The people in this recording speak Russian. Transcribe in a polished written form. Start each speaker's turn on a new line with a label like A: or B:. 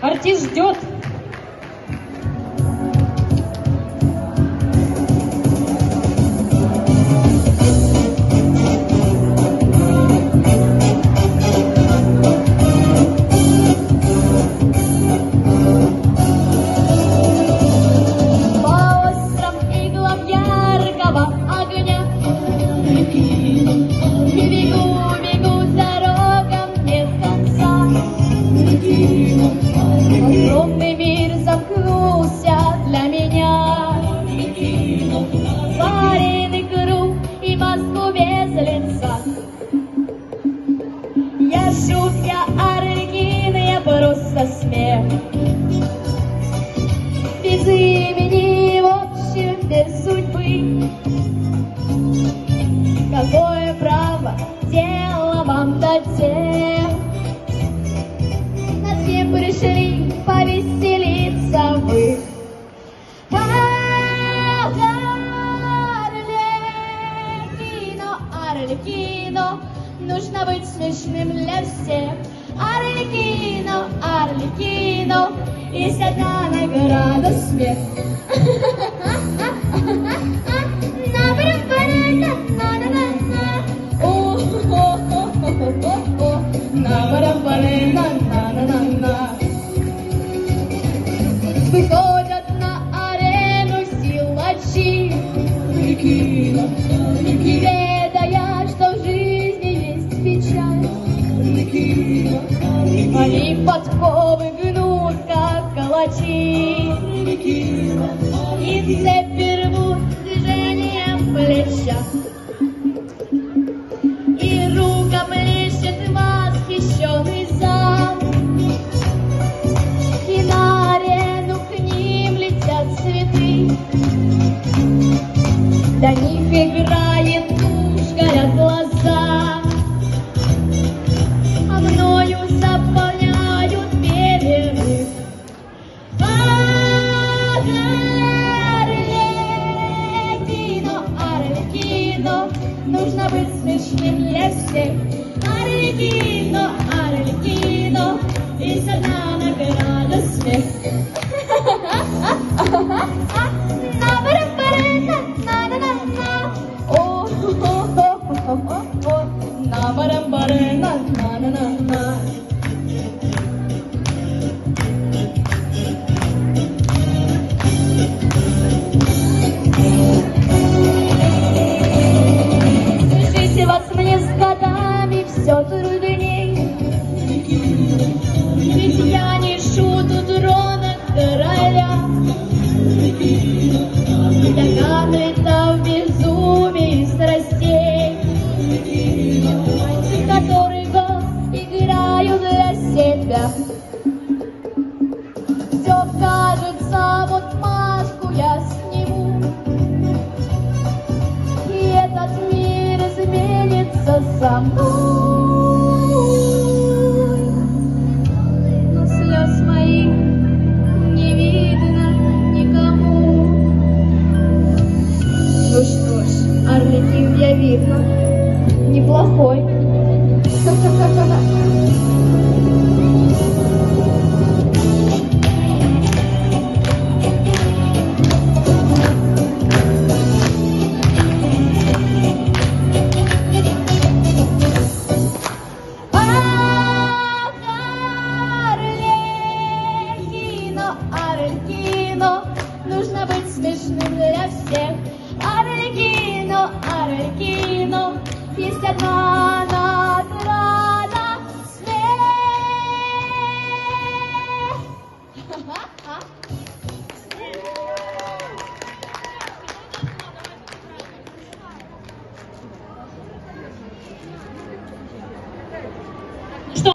A: Артист ждет.
B: Огромный мир замкнулся для меня. Пареный круг и маску без лица. Я шутка Арлекина, я просто смех. Без имени, в общем, без судьбы. Какое право дело вам до тех? Над кем пришли повеселиться вы? Арлекино, Арлекино, нужно быть смешным для всех. Арлекино, Арлекино, есть одна награда — смех. Выходят на арену силачи, ведая, что в жизни есть печаль. Они подковы гнут, как калачи, и цепи рвут движением плеча. И рукоплещет восхищенный зал, и на арену к ним летят цветы. До них играет тушь, горят глаза, а мною заполняют перерыв. Арлекино, Арлекино, нужно быть смешным для всех. Арлекино, Арлекино, есть одна награда — смех. Слышите, вас мне с годами все трудней, ведь я нешу тут трона короля. Докатывается в безумии страстей, который год играю для себя. Все кажется, вот маску я сниму, и этот мир изменится со мной. Но слез моих не видно никому. Ну что ж, Арлекин, я видно неплохой. Арлекино, нужно быть смешным для всех. Арлекино, Арлекино, есть одна